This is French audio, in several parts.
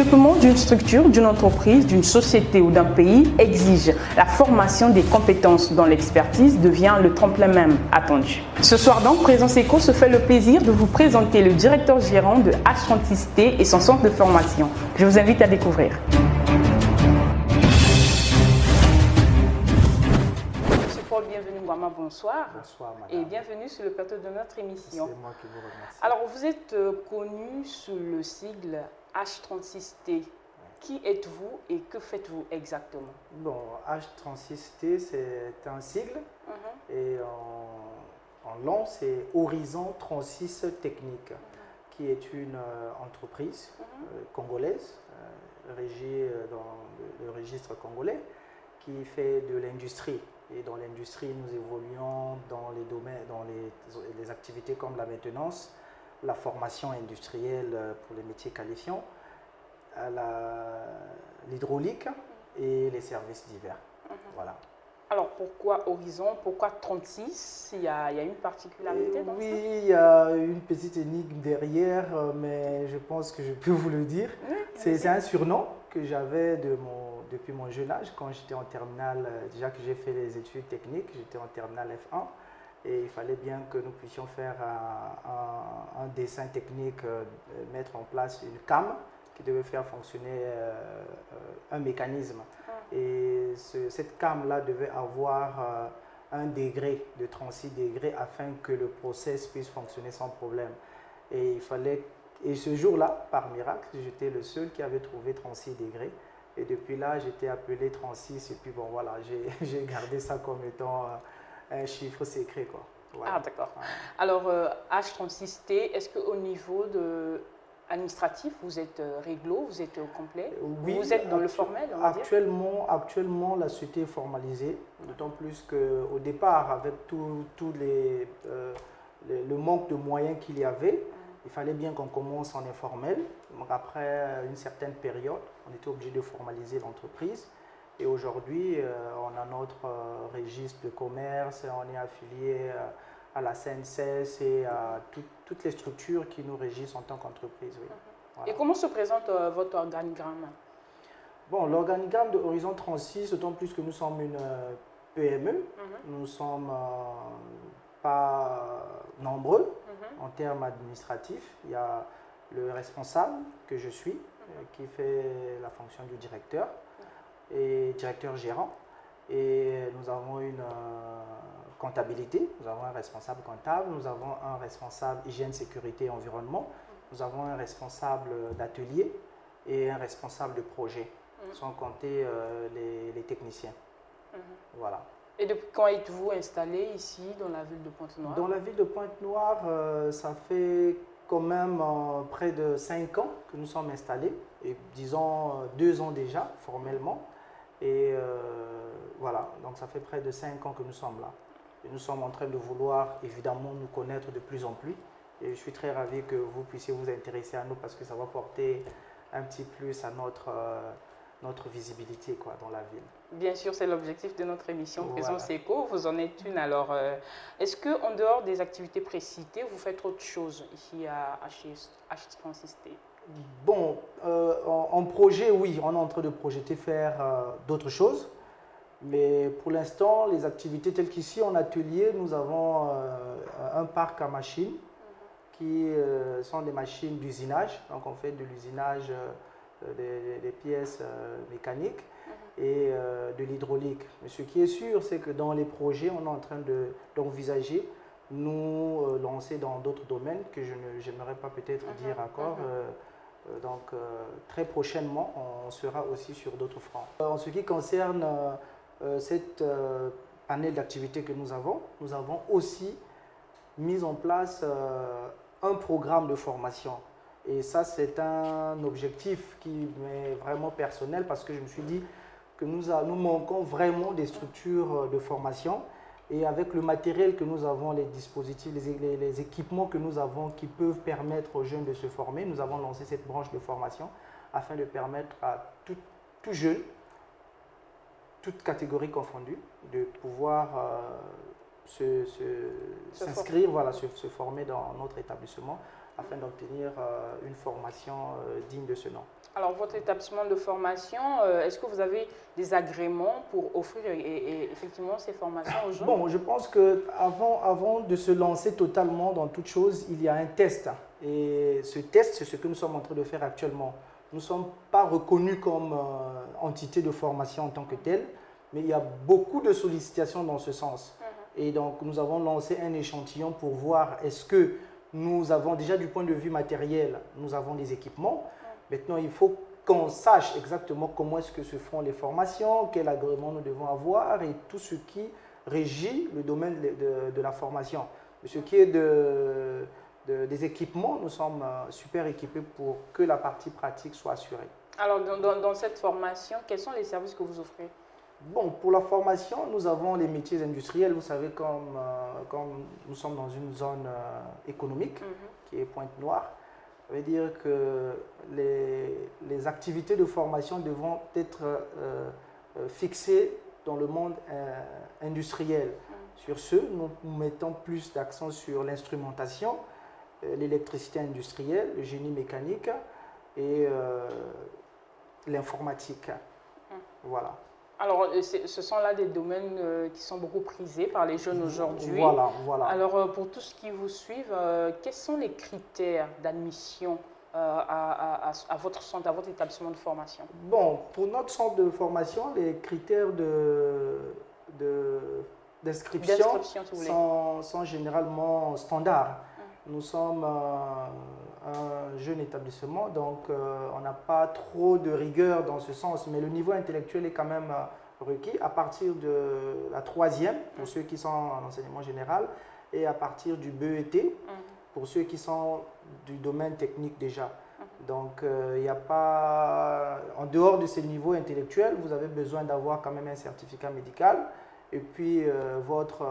développement d'une structure, d'une entreprise, d'une société ou d'un pays exige la formation des compétences dont l'expertise devient le tremplin même attendu. Ce soir donc, Présence Éco se fait le plaisir de vous présenter le directeur gérant de H36T et son centre de formation. Je vous invite à découvrir. Bienvenue Ngouama, bonsoir. Bonsoir madame. Et bienvenue sur le plateau de notre émission. C'est moi qui vous remercie. Alors vous êtes connu sous le sigle H36T. Qui êtes-vous et que faites-vous exactement? Bon, H36T c'est un sigle et en long c'est Horizon 36 Technique qui est une entreprise congolaise régie dans le registre congolais qui fait de l'industrie. Et dans l'industrie, nous évoluons dans les domaines, dans les activités comme la maintenance, la formation industrielle pour les métiers qualifiants, l'hydraulique et les services divers. Voilà. Alors pourquoi Horizon? Pourquoi 36? Il y a une particularité dans ça? Oui, il y a une petite énigme derrière, mais je pense que je peux vous le dire. Oui, c'est un surnom que j'avais depuis mon jeune âge, quand j'étais en terminale, déjà que j'ai fait les études techniques, j'étais en terminale F1 et il fallait bien que nous puissions faire un dessin technique, mettre en place une cam qui devait faire fonctionner un mécanisme. Et cette cam-là devait avoir un degré de 36 degrés afin que le process puisse fonctionner sans problème. Et ce jour-là, par miracle, j'étais le seul qui avait trouvé 36 degrés. Et depuis là, j'étais appelé 36 et puis bon voilà, j'ai gardé ça comme étant un chiffre secret, quoi. Voilà. Ah d'accord. Alors H36T, est-ce qu'au niveau administratif, vous êtes réglo, vous êtes au complet? Oui, vous êtes dans le formel, on va dire? Actuellement, la société est formalisée, d'autant plus qu'au départ, avec le manque de moyens qu'il y avait, il fallait bien qu'on commence en informel. Donc après une certaine période, on était obligé de formaliser l'entreprise. Et aujourd'hui, on a notre registre de commerce, on est affilié à la CNCS et à toutes les structures qui nous régissent en tant qu'entreprise. Oui. Voilà. Et comment se présente votre organigramme? Bon, l'organigramme de Horizon 36, d'autant plus que nous sommes une PME, nous ne sommes pas nombreux en termes administratifs. Il y a le responsable que je suis, qui fait la fonction du directeur et directeur gérant. Et nous avons une comptabilité, nous avons un responsable comptable, nous avons un responsable hygiène, sécurité et environnement, nous avons un responsable d'atelier et un responsable de projet, sans compter les techniciens. Voilà. Et depuis quand êtes-vous installé ici dans la ville de Pointe-Noire? Dans la ville de Pointe-Noire, ça fait quand même près de 5 ans que nous sommes installés, et disons 2 ans déjà formellement. Et voilà, donc ça fait près de 5 ans que nous sommes là. Et nous sommes en train de vouloir évidemment nous connaître de plus en plus. Et je suis très ravi que vous puissiez vous intéresser à nous parce que ça va porter un petit plus à notre visibilité quoi, dans la ville. Bien sûr, c'est l'objectif de notre émission Présence Voilà. Éco. Vous en êtes une. Alors, est-ce qu'en dehors des activités précitées, vous faites autre chose ici à H36T? Bon, en projet, oui, on est en train de projeter faire d'autres choses. Mais pour l'instant, les activités telles qu'ici en atelier, nous avons un parc à machines qui sont des machines d'usinage. Donc on fait de l'usinage des pièces mécaniques et de l'hydraulique. Mais ce qui est sûr, c'est que dans les projets, on est en train d'envisager nous lancer dans d'autres domaines que je n'aimerais pas peut-être dire encore. Donc très prochainement, on sera aussi sur d'autres fronts. En ce qui concerne cette panel d'activités que nous avons aussi mis en place un programme de formation. Et ça, c'est un objectif qui m'est vraiment personnel parce que je me suis dit que nous manquons vraiment des structures de formation. Et avec le matériel que nous avons, les dispositifs, les équipements que nous avons qui peuvent permettre aux jeunes de se former, nous avons lancé cette branche de formation afin de permettre à tout jeune, toute catégorie confondue, de pouvoir s'inscrire, voilà, se former dans notre établissement afin d'obtenir une formation digne de ce nom. Alors, votre établissement de formation, est-ce que vous avez des agréments pour offrir effectivement ces formations aux jeunes? Bon, je pense qu'avant de se lancer totalement dans toute chose, il y a un test. Et ce test, c'est ce que nous sommes en train de faire actuellement. Nous ne sommes pas reconnus comme entité de formation en tant que telle, mais il y a beaucoup de sollicitations dans ce sens. Et donc, nous avons lancé un échantillon pour voir est-ce que nous avons déjà du point de vue matériel, nous avons des équipements. Maintenant, il faut qu'on sache exactement comment est-ce que se font les formations, quel agrément nous devons avoir et tout ce qui régit le domaine de la formation. Ce qui est des équipements, nous sommes super équipés pour que la partie pratique soit assurée. Alors, dans cette formation, quels sont les services que vous offrez? Bon, pour la formation, nous avons les métiers industriels. Vous savez, comme nous sommes dans une zone économique qui est Pointe-Noire, ça veut dire que les activités de formation devront être fixées dans le monde industriel. Sur ce, nous mettons plus d'accent sur l'instrumentation, l'électricité industrielle, le génie mécanique et l'informatique. Voilà. Alors, ce sont là des domaines qui sont beaucoup prisés par les jeunes aujourd'hui. Voilà, voilà. Alors, pour tous ceux qui vous suivent, quels sont les critères d'admission à votre centre, à votre établissement de formation? Bon, pour notre centre de formation, les critères d'inscription sont généralement standards. Nous sommes un jeune établissement, donc on n'a pas trop de rigueur dans ce sens, mais le niveau intellectuel est quand même requis à partir de la 3e pour ceux qui sont en enseignement général et à partir du BET pour ceux qui sont du domaine technique déjà. Donc il n'y a pas, en dehors de ces niveaux intellectuels, vous avez besoin d'avoir quand même un certificat médical et puis votre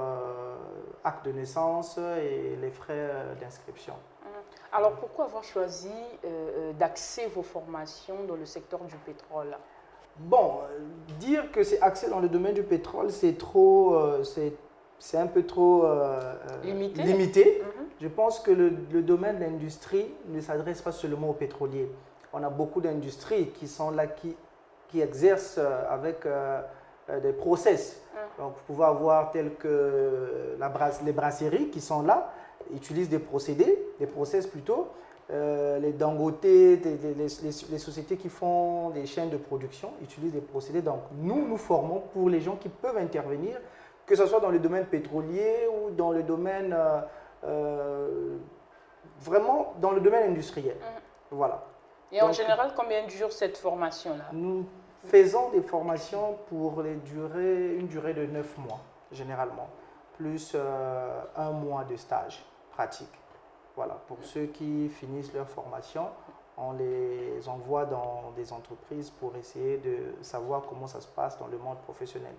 acte de naissance et les frais d'inscription. Alors, pourquoi avoir choisi d'axer vos formations dans le secteur du pétrole? Bon, dire que c'est axé dans le domaine du pétrole, c'est trop, c'est un peu trop limité. Je pense que le domaine de l'industrie ne s'adresse pas seulement aux pétroliers. On a beaucoup d'industries qui sont là, qui exercent avec des process. Donc, vous pouvez avoir tels que les brasseries qui sont là, utilisent des process plutôt. Les Dangote, les sociétés qui font des chaînes de production utilisent des procédés. Donc, nous formons pour les gens qui peuvent intervenir, que ce soit dans le domaine pétrolier ou dans le domaine, vraiment dans le domaine industriel. Voilà. Et en général, combien dure cette formation-là? Nous faisons des formations pour une durée de 9 mois, généralement, plus 1 mois de stage pratique. Voilà, pour ceux qui finissent leur formation, on les envoie dans des entreprises pour essayer de savoir comment ça se passe dans le monde professionnel.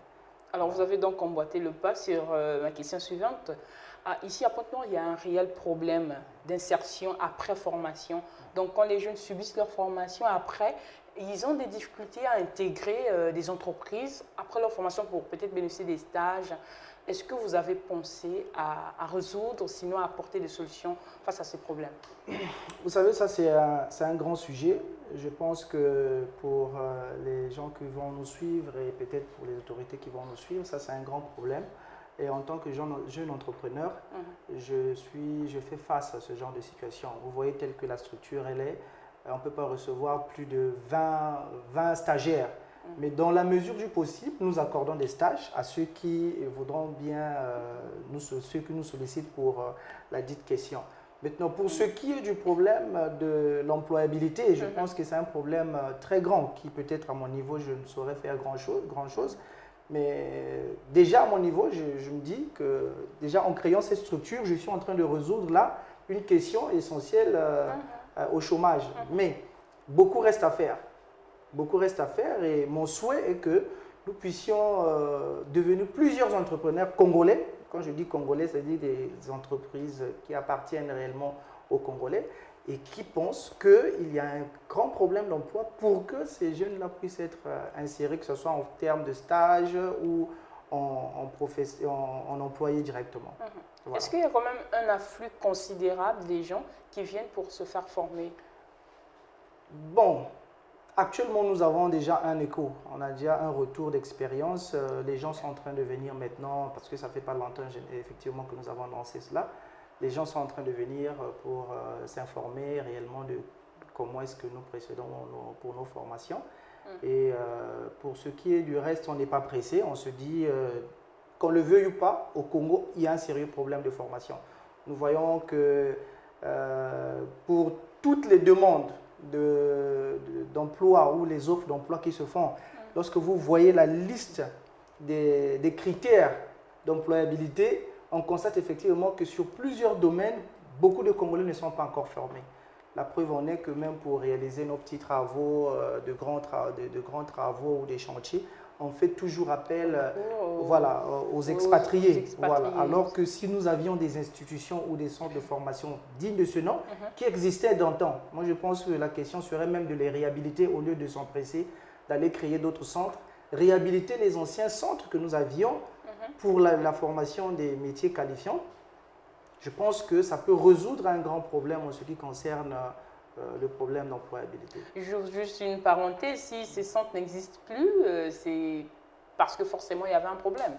Alors, vous avez donc emboîté le pas sur ma question suivante. Ici, à Pointe-Noire, il y a un réel problème d'insertion après formation. Donc, quand les jeunes subissent leur formation après, ils ont des difficultés à intégrer des entreprises après leur formation pour peut-être bénéficier des stages. Est-ce que vous avez pensé à résoudre, sinon à apporter des solutions face à ces problèmes? Vous savez, ça c'est un grand sujet. Je pense que pour les gens qui vont nous suivre et peut-être pour les autorités qui vont nous suivre, ça c'est un grand problème. Et en tant que jeune entrepreneur, je fais face à ce genre de situation. Vous voyez telle que la structure elle est, on ne peut pas recevoir plus de 20 stagiaires. Mais dans la mesure du possible, nous accordons des stages à ceux qui voudront bien, ceux qui nous sollicitent pour la dite question. Maintenant, pour ce qui est du problème de l'employabilité, je pense que c'est un problème très grand qui peut-être à mon niveau, je ne saurais faire grand-chose. Mais déjà à mon niveau, je me dis que déjà en créant cette structure, je suis en train de résoudre là une question essentielle au chômage. Mais beaucoup reste à faire. Beaucoup reste à faire et mon souhait est que nous puissions devenir plusieurs entrepreneurs congolais. Quand je dis congolais, c'est-à-dire des entreprises qui appartiennent réellement aux Congolais et qui pensent qu'il y a un grand problème d'emploi pour que ces jeunes-là puissent être insérés, que ce soit en termes de stage ou en employé directement. Voilà. Est-ce qu'il y a quand même un afflux considérable des gens qui viennent pour se faire former? Bon, Actuellement, nous avons déjà un écho, on a déjà un retour d'expérience. Les gens sont en train de venir maintenant, parce que ça fait pas longtemps effectivement que nous avons lancé cela. Les gens sont en train de venir pour s'informer réellement de comment est-ce que nous procédons pour nos formations. Et pour ce qui est du reste, on n'est pas pressé. On se dit, qu'on le veuille ou pas, au Congo, il y a un sérieux problème de formation. Nous voyons que pour toutes les demandes d'emploi ou les offres d'emploi qui se font, lorsque vous voyez la liste des critères d'employabilité, on constate effectivement que sur plusieurs domaines, beaucoup de Congolais ne sont pas encore formés. La preuve en est que même pour réaliser nos petits travaux, de grands travaux ou des chantiers, on fait toujours appel aux expatriés. Voilà. Alors que si nous avions des institutions ou des centres de formation dignes de ce nom, qui existaient d'antan, moi je pense que la question serait même de les réhabiliter au lieu de s'empresser d'aller créer d'autres centres, réhabiliter les anciens centres que nous avions pour la formation des métiers qualifiants. Je pense que ça peut résoudre un grand problème en ce qui concerne le problème d'employabilité. Juste une parenthèse, si ces centres n'existent plus, c'est parce que forcément il y avait un problème.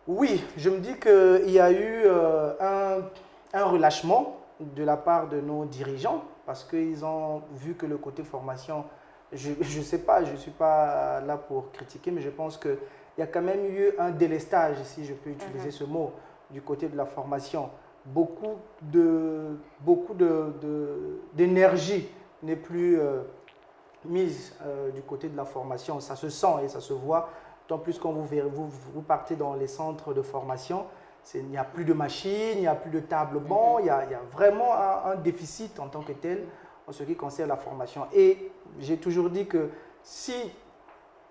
Oui, je me dis qu'il y a eu un relâchement de la part de nos dirigeants parce qu'ils ont vu que le côté formation, je ne sais pas, je ne suis pas là pour critiquer, mais je pense qu'il y a quand même eu un délestage, si je peux utiliser ce mot, du côté de la formation. Beaucoup d'énergie n'est plus mise du côté de la formation. Ça se sent et ça se voit. Tant plus quand vous partez dans les centres de formation, il n'y a plus de machines, il n'y a plus de table banc, il y a vraiment un déficit en tant que tel en ce qui concerne la formation. Et j'ai toujours dit que si,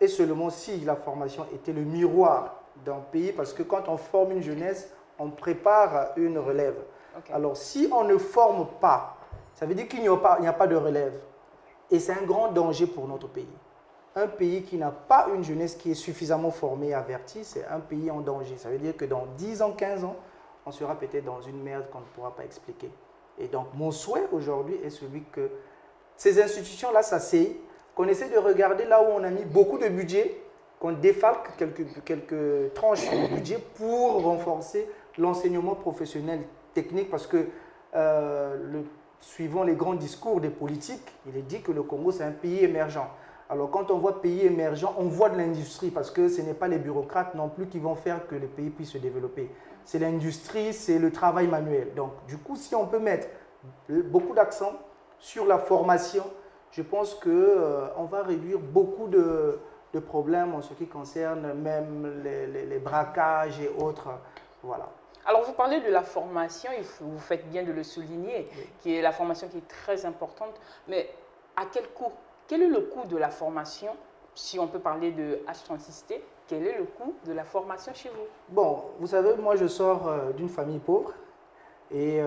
et seulement si, la formation était le miroir d'un pays, parce que quand on forme une jeunesse, on prépare une relève. Okay. Alors, si on ne forme pas, ça veut dire qu'il n'y a pas de relève. Et c'est un grand danger pour notre pays. Un pays qui n'a pas une jeunesse qui est suffisamment formée et avertie, c'est un pays en danger. Ça veut dire que dans 10 ans, 15 ans, on sera peut-être dans une merde qu'on ne pourra pas expliquer. Et donc, mon souhait aujourd'hui est celui que ces institutions-là s'asseyent, qu'on essaie de regarder là où on a mis beaucoup de budget, qu'on défalque quelques tranches de budget pour renforcer l'enseignement professionnel technique parce que suivant les grands discours des politiques, il est dit que le Congo c'est un pays émergent. Alors quand on voit pays émergent, on voit de l'industrie parce que ce n'est pas les bureaucrates non plus qui vont faire que le pays puisse se développer. C'est l'industrie, c'est le travail manuel. Donc du coup, si on peut mettre beaucoup d'accent sur la formation, je pense qu'on va réduire beaucoup de problèmes en ce qui concerne même les braquages et autres. Voilà. Alors, vous parlez de la formation, vous faites bien de le souligner, qui est la formation qui est très importante, mais à quel coût? Quel est le coût de la formation, si on peut parler de H36T, quel est le coût de la formation chez vous? Bon, vous savez, moi je sors d'une famille pauvre et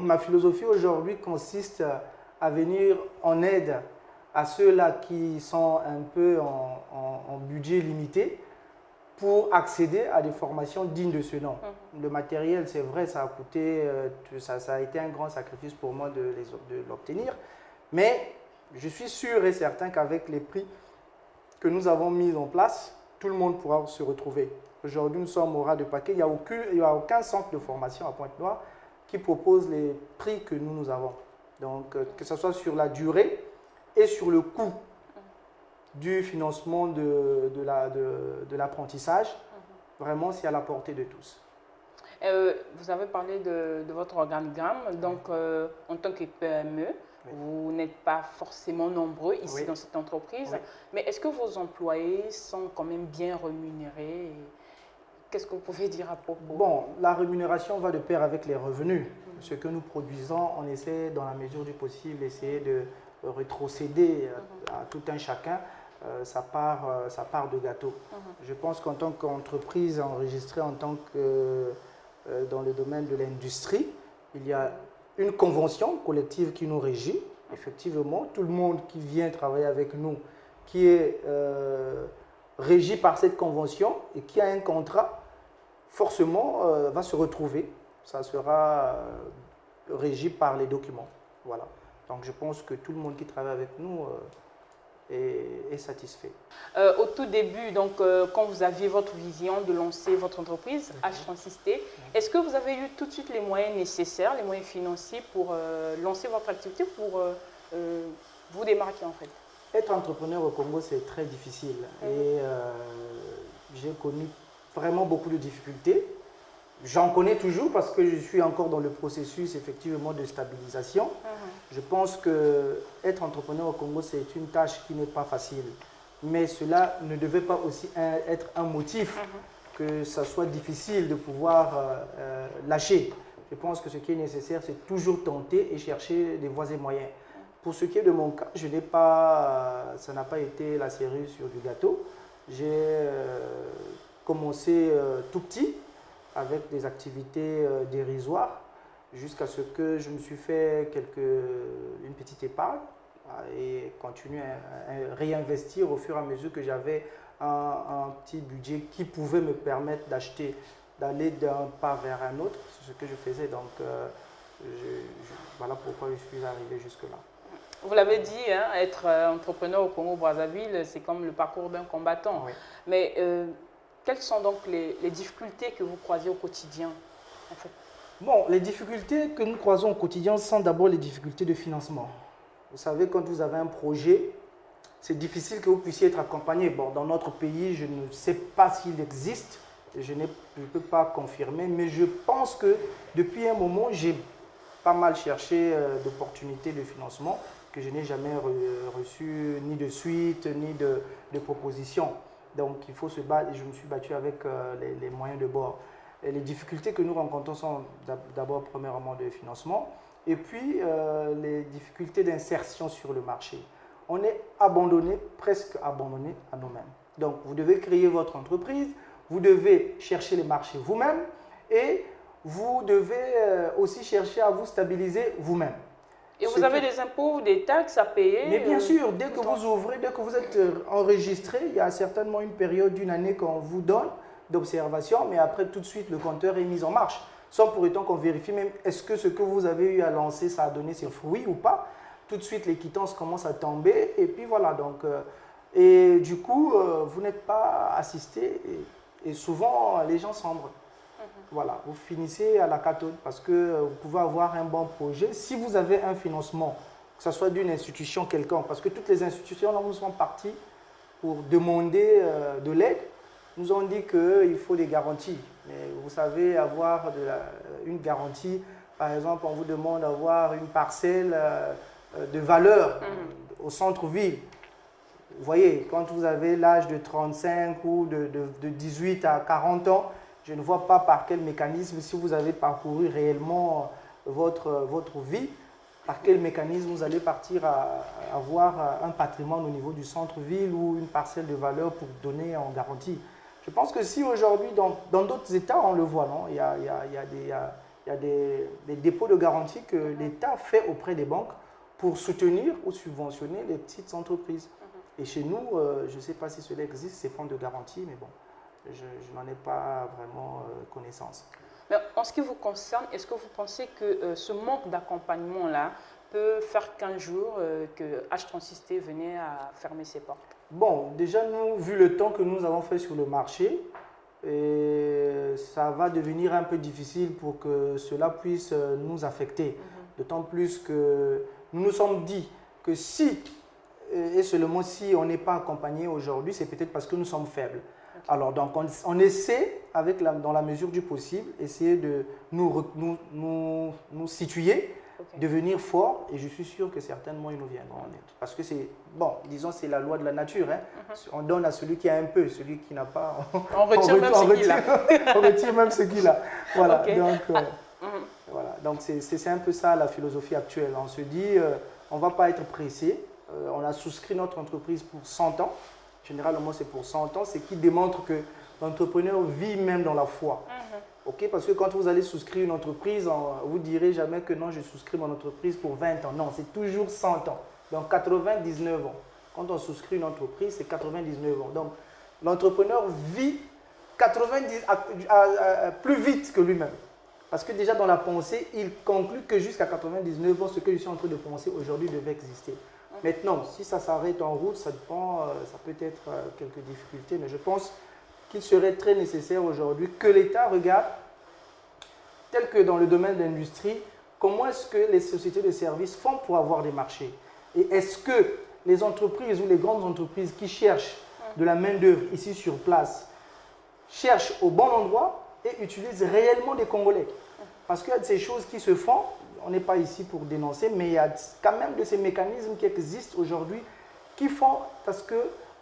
ma philosophie aujourd'hui consiste à venir en aide à ceux-là qui sont un peu en budget limité, pour accéder à des formations dignes de ce nom. Le matériel, c'est vrai, ça a coûté, ça a été un grand sacrifice pour moi de l'obtenir, mais je suis sûr et certain qu'avec les prix que nous avons mis en place, tout le monde pourra se retrouver. Aujourd'hui, nous sommes au ras de paquet, il n'y a aucun centre de formation à Pointe-Noire qui propose les prix que nous avons. Donc, que ce soit sur la durée et sur le coût du financement de l'apprentissage, vraiment c'est à la portée de tous. Vous avez parlé de votre organigramme, donc en tant que PME, vous n'êtes pas forcément nombreux ici dans cette entreprise, mais est-ce que vos employés sont quand même bien rémunérés? Qu'est-ce que vous pouvez dire à propos? Bon, la rémunération va de pair avec les revenus. Ce que nous produisons, on essaie dans la mesure du possible d'essayer de rétrocéder à tout un chacun sa part de gâteau. Je pense qu'en tant qu'entreprise enregistrée en tant que dans le domaine de l'industrie, il y a une convention collective qui nous régit. Effectivement, tout le monde qui vient travailler avec nous, qui est régi par cette convention et qui a un contrat, forcément va se retrouver. Ça sera régi par les documents. Voilà. Donc je pense que tout le monde qui travaille avec nous est satisfait. Au tout début, donc, quand vous aviez votre vision de lancer votre entreprise, H36T, est-ce que vous avez eu tout de suite les moyens nécessaires, les moyens financiers pour lancer votre activité, pour vous démarquer en fait? Être entrepreneur au Congo, c'est très difficile et j'ai connu vraiment beaucoup de difficultés. J'en connais toujours parce que je suis encore dans le processus effectivement de stabilisation. Je pense que être entrepreneur au Congo, c'est une tâche qui n'est pas facile. Mais cela ne devait pas aussi être un motif que ça soit difficile de pouvoir lâcher. Je pense que ce qui est nécessaire, c'est toujours tenter et chercher des voies et moyens. Pour ce qui est de mon cas, ça n'a pas été la cerise sur du gâteau. J'ai commencé tout petit, avec des activités dérisoires, jusqu'à ce que je me suis fait une petite épargne et continuer à réinvestir au fur et à mesure que j'avais un petit budget qui pouvait me permettre d'aller d'un pas vers un autre. C'est ce que je faisais, donc voilà pourquoi je suis arrivé jusque-là. Vous l'avez dit, hein, être entrepreneur au Congo-Brazzaville, c'est comme le parcours d'un combattant. Oui. Mais quelles sont donc les difficultés que vous croisez au quotidien en fait? Bon, les difficultés que nous croisons au quotidien sont d'abord les difficultés de financement. Vous savez, quand vous avez un projet, c'est difficile que vous puissiez être accompagné. Bon, dans notre pays, je ne sais pas s'il existe, je ne peux pas confirmer, mais je pense que depuis un moment, j'ai pas mal cherché d'opportunités de financement que je n'ai jamais reçu ni de suite, ni de proposition. Donc, il faut se battre et je me suis battu avec les moyens de bord. Et les difficultés que nous rencontrons sont d'abord, premièrement, de financement et puis les difficultés d'insertion sur le marché. On est abandonné, presque abandonné à nous-mêmes. Donc, vous devez créer votre entreprise, vous devez chercher les marchés vous-même et vous devez aussi chercher à vous stabiliser vous-même. Et vous avez des impôts ou des taxes à payer? Mais bien sûr, dès que vous ouvrez, dès que vous êtes enregistré, il y a certainement une période d'une année qu'on vous donne d'observation, mais après tout de suite le compteur est mis en marche. Sans pour autant qu'on vérifie même est-ce que ce que vous avez eu à lancer, ça a donné ses fruits ou pas. Tout de suite les quittances commencent à tomber et puis voilà. Donc, et du coup, vous n'êtes pas assisté et souvent les gens sombrent. Voilà, vous finissez à la cathode parce que vous pouvez avoir un bon projet. Si vous avez un financement, que ce soit d'une institution quelconque, parce que toutes les institutions, là, nous sommes partis pour demander de l'aide, nous ont dit qu'il faut des garanties. Mais vous savez, avoir une garantie, par exemple, on vous demande d'avoir une parcelle de valeur au centre-ville. Vous voyez, quand vous avez l'âge de 35 ou de 18 à 40 ans, je ne vois pas par quel mécanisme, si vous avez parcouru réellement votre vie, par quel mécanisme vous allez partir à avoir un patrimoine au niveau du centre-ville ou une parcelle de valeur pour donner en garantie. Je pense que si aujourd'hui, dans d'autres États, on le voit, non, il y a des dépôts de garantie que l'État fait auprès des banques pour soutenir ou subventionner les petites entreprises. Et chez nous, je ne sais pas si cela existe, ces fonds de garantie, mais bon. Je n'en ai pas vraiment connaissance. Mais en ce qui vous concerne, est-ce que vous pensez que ce manque d'accompagnement-là peut faire qu'un jour que H36T venait à fermer ses portes? Bon, déjà, nous, vu le temps que nous avons fait sur le marché, ça va devenir un peu difficile pour que cela puisse nous affecter. D'autant plus que nous nous sommes dit que si, et seulement si on n'est pas accompagné aujourd'hui, c'est peut-être parce que nous sommes faibles. Alors, donc, on essaie, dans la mesure du possible, essayer de nous situer, devenir fort, et je suis sûr que certainement, ils nous viendront en aide. Parce que c'est, bon, disons, c'est la loi de la nature. Hein. On donne à celui qui a un peu, celui qui n'a pas, on retire même ce qu'il a. On retire même ce qu'il a. Voilà, okay. Voilà. Donc, c'est un peu ça la philosophie actuelle. On se dit, on ne va pas être pressé. On a souscrit notre entreprise pour 100 ans. Généralement, c'est pour 100 ans, c'est qui démontre que l'entrepreneur vit même dans la foi. Okay? Parce que quand vous allez souscrire une entreprise, vous ne direz jamais que non, je souscris mon entreprise pour 20 ans. Non, c'est toujours 100 ans. Donc, 99 ans. Quand on souscrit une entreprise, c'est 99 ans. Donc, l'entrepreneur vit plus vite que lui-même. Parce que déjà, dans la pensée, il conclut que jusqu'à 99 ans, ce que je suis en train de penser aujourd'hui devait exister. Maintenant, si ça s'arrête en route, ça dépend, ça peut être quelques difficultés, mais je pense qu'il serait très nécessaire aujourd'hui que l'État regarde, tel que dans le domaine de l'industrie, comment est-ce que les sociétés de services font pour avoir des marchés. Et est-ce que les entreprises ou les grandes entreprises qui cherchent de la main-d'œuvre ici sur place cherchent au bon endroit et utilisent réellement des Congolais. Parce qu'il y a de ces choses qui se font, on n'est pas ici pour dénoncer, mais il y a quand même de ces mécanismes qui existent aujourd'hui qui font parce que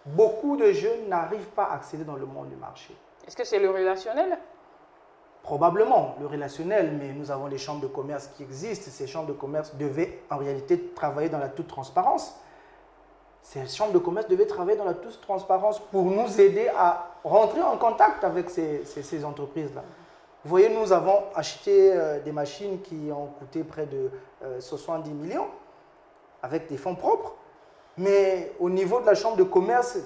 beaucoup de jeunes n'arrivent pas à accéder dans le monde du marché. Est-ce que c'est le relationnel? Probablement le relationnel, mais nous avons les chambres de commerce qui existent. Ces chambres de commerce devaient en réalité travailler dans la toute transparence. Ces chambres de commerce devaient travailler dans la toute transparence pour nous aider à rentrer en contact avec ces entreprises-là. Vous voyez, nous avons acheté des machines qui ont coûté près de 70 millions avec des fonds propres. Mais au niveau de la chambre de commerce,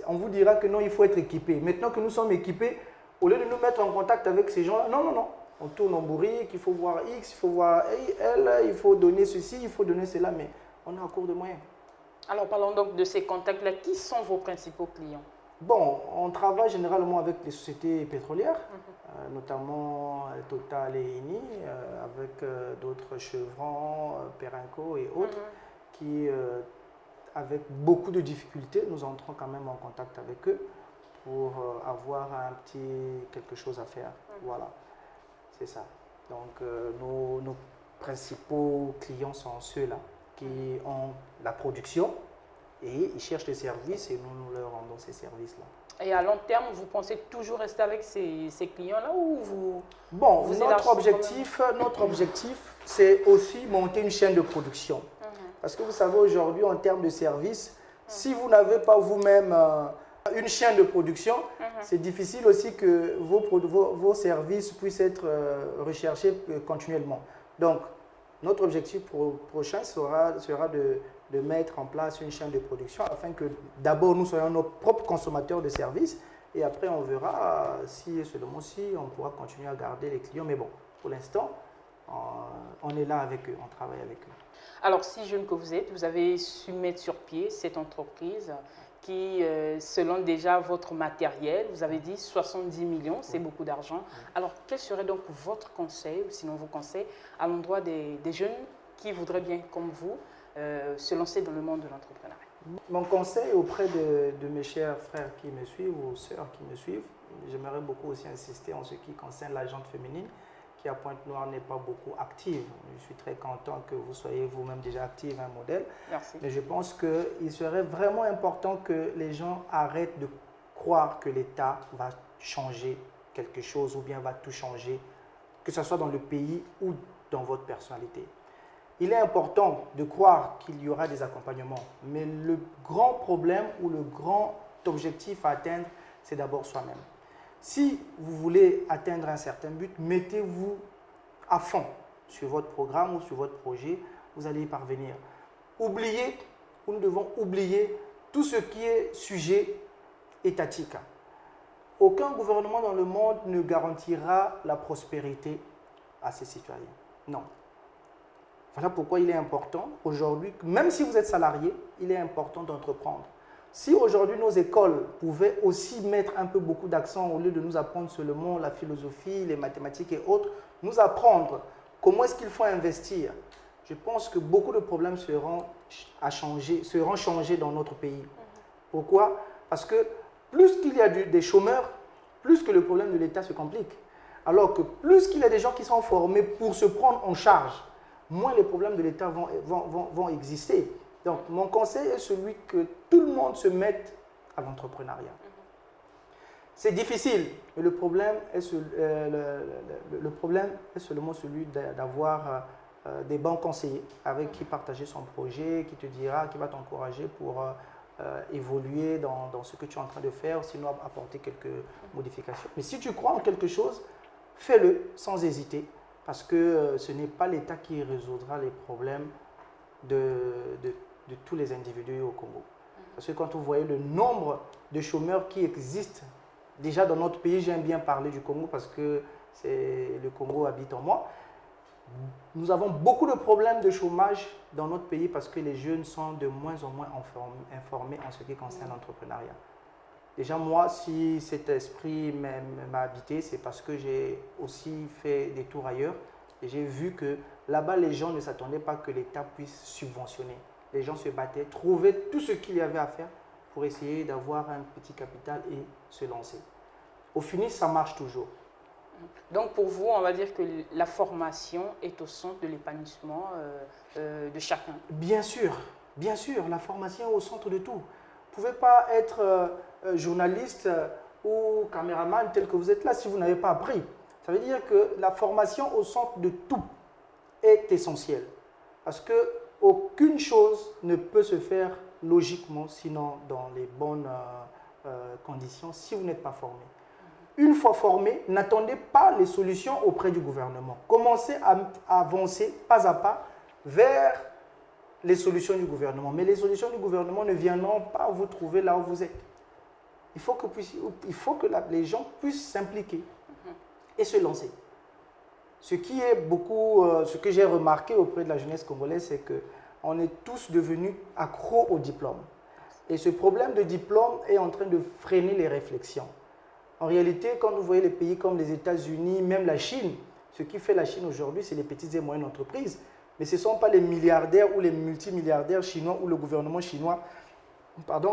on vous dira que non, il faut être équipé. Maintenant que nous sommes équipés, au lieu de nous mettre en contact avec ces gens-là, non, non, non. On tourne en bourrique, il faut voir X, il faut voir L, il faut donner ceci, il faut donner cela, mais on est en cours de moyens. Alors parlons donc de ces contacts-là. Qui sont vos principaux clients? Bon, on travaille généralement avec les sociétés pétrolières, notamment Total et Eni, avec d'autres Chevron, Perenco et autres, qui, avec beaucoup de difficultés, nous entrons quand même en contact avec eux pour avoir quelque chose à faire. Voilà, c'est ça. Donc, nos principaux clients sont ceux-là qui ont la production et ils cherchent des services et nous leur rendons ces services-là. Et à long terme, vous pensez toujours rester avec ces clients-là ou vous... Bon, notre objectif, c'est aussi monter une chaîne de production. Parce que vous savez, aujourd'hui, en termes de services, si vous n'avez pas vous-même une chaîne de production, c'est difficile aussi que vos services puissent être recherchés continuellement. Donc, notre objectif prochain sera de mettre en place une chaîne de production afin que d'abord nous soyons nos propres consommateurs de services et après on verra si seulement si on pourra continuer à garder les clients. Mais bon, pour l'instant, on est là avec eux, on travaille avec eux. Alors, si jeune que vous êtes, vous avez su mettre sur pied cette entreprise qui, selon déjà votre matériel, vous avez dit 70 millions, c'est beaucoup d'argent. Alors, quel serait donc votre conseil, ou sinon vos conseils, à l'endroit des jeunes qui voudraient bien, comme vous, se lancer dans le monde de l'entrepreneuriat? Mon conseil auprès de mes chers frères qui me suivent ou sœurs qui me suivent, j'aimerais beaucoup aussi insister en ce qui concerne la gente féminine qui à Pointe-Noire n'est pas beaucoup active. Je suis très content que vous soyez vous-même déjà active, un modèle. Merci. Mais je pense qu'il serait vraiment important que les gens arrêtent de croire que l'État va changer quelque chose ou bien va tout changer, que ce soit dans le pays ou dans votre personnalité. Il est important de croire qu'il y aura des accompagnements, mais le grand problème ou le grand objectif à atteindre, c'est d'abord soi-même. Si vous voulez atteindre un certain but, mettez-vous à fond sur votre programme ou sur votre projet, vous allez y parvenir. Oubliez, ou nous devons oublier tout ce qui est sujet étatique. Aucun gouvernement dans le monde ne garantira la prospérité à ses citoyens. Non. Voilà pourquoi il est important aujourd'hui, même si vous êtes salarié, il est important d'entreprendre. Si aujourd'hui nos écoles pouvaient aussi mettre un peu beaucoup d'accent au lieu de nous apprendre seulement la philosophie, les mathématiques et autres, nous apprendre comment est-ce qu'il faut investir, je pense que beaucoup de problèmes seront changés dans notre pays. Pourquoi? Parce que plus qu'il y a des chômeurs, plus que le problème de l'État se complique. Alors que plus qu'il y a des gens qui sont formés pour se prendre en charge, moins les problèmes de l'État vont exister. Donc, mon conseil est celui que tout le monde se mette à l'entrepreneuriat. C'est difficile, mais le problème est seulement celui d'avoir des bons conseillers avec qui partager son projet, qui te dira, qui va t'encourager pour évoluer dans ce que tu es en train de faire, sinon apporter quelques modifications. Mais si tu crois en quelque chose, fais-le sans hésiter, parce que ce n'est pas l'État qui résoudra les problèmes de tous les individus au Congo. Parce que quand vous voyez le nombre de chômeurs qui existent, déjà dans notre pays, j'aime bien parler du Congo parce que le Congo habite en moi, Nous avons beaucoup de problèmes de chômage dans notre pays parce que les jeunes sont de moins en moins informés en ce qui concerne l'entrepreneuriat. Déjà, moi, si cet esprit m'a habité, c'est parce que j'ai aussi fait des tours ailleurs et j'ai vu que là-bas, les gens ne s'attendaient pas que l'État puisse subventionner. Les gens se battaient, trouvaient tout ce qu'il y avait à faire pour essayer d'avoir un petit capital et se lancer. Au finish, ça marche toujours. Donc pour vous, on va dire que la formation est au centre de l'épanouissement de chacun. Bien sûr, la formation est au centre de tout. Vous ne pouvez pas être journaliste ou caméraman tel que vous êtes là si vous n'avez pas appris. Ça veut dire que la formation au centre de tout est essentielle. Parce qu'aucune chose ne peut se faire logiquement, sinon dans les bonnes conditions, si vous n'êtes pas formé. Une fois formé, n'attendez pas les solutions auprès du gouvernement. Commencez à avancer pas à pas vers les solutions du gouvernement. Mais les solutions du gouvernement ne viendront pas vous trouver là où vous êtes. Il faut que les gens puissent s'impliquer et se lancer. Ce que j'ai remarqué auprès de la jeunesse congolaise, c'est qu'on est tous devenus accros au diplôme. Et ce problème de diplôme est en train de freiner les réflexions. En réalité, quand vous voyez les pays comme les États-Unis, même la Chine, ce qui fait la Chine aujourd'hui, c'est les petites et moyennes entreprises. Mais ce ne sont pas les milliardaires ou les multimilliardaires chinois ou le gouvernement chinois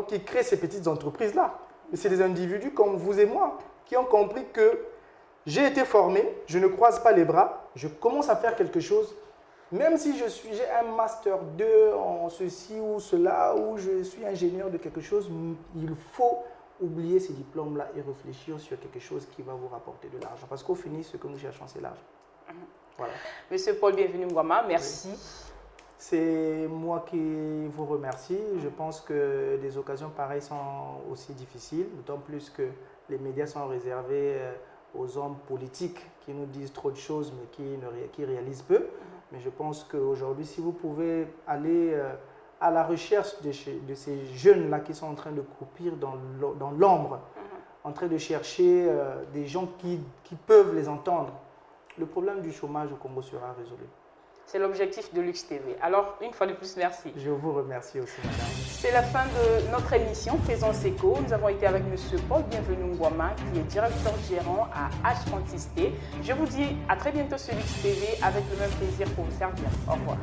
qui créent ces petites entreprises-là. Mais c'est des individus comme vous et moi qui ont compris que j'ai été formé, je ne croise pas les bras, je commence à faire quelque chose. Même si j'ai un master 2 en ceci ou cela, ou je suis ingénieur de quelque chose, il faut oublier ces diplômes-là et réfléchir sur quelque chose qui va vous rapporter de l'argent. Parce qu'au final, ce que nous cherchons, c'est l'argent. Voilà. Monsieur Paul Bienvenu Ngouama, merci. Oui. C'est moi qui vous remercie. Je pense que des occasions pareilles sont aussi difficiles, d'autant plus que les médias sont réservés aux hommes politiques qui nous disent trop de choses mais qui réalisent peu. Mais je pense qu'aujourd'hui, si vous pouvez aller à la recherche de ces jeunes-là qui sont en train de croupir dans l'ombre, en train de chercher des gens qui peuvent les entendre, le problème du chômage au Congo sera résolu. C'est l'objectif de Lux TV. Alors, une fois de plus, merci. Je vous remercie aussi, madame. C'est la fin de notre émission Présence Éco. Nous avons été avec M. Paul Bienvenu Ngouama, qui est directeur gérant à H36T. Je vous dis à très bientôt sur Lux TV avec le même plaisir pour vous servir. Au revoir.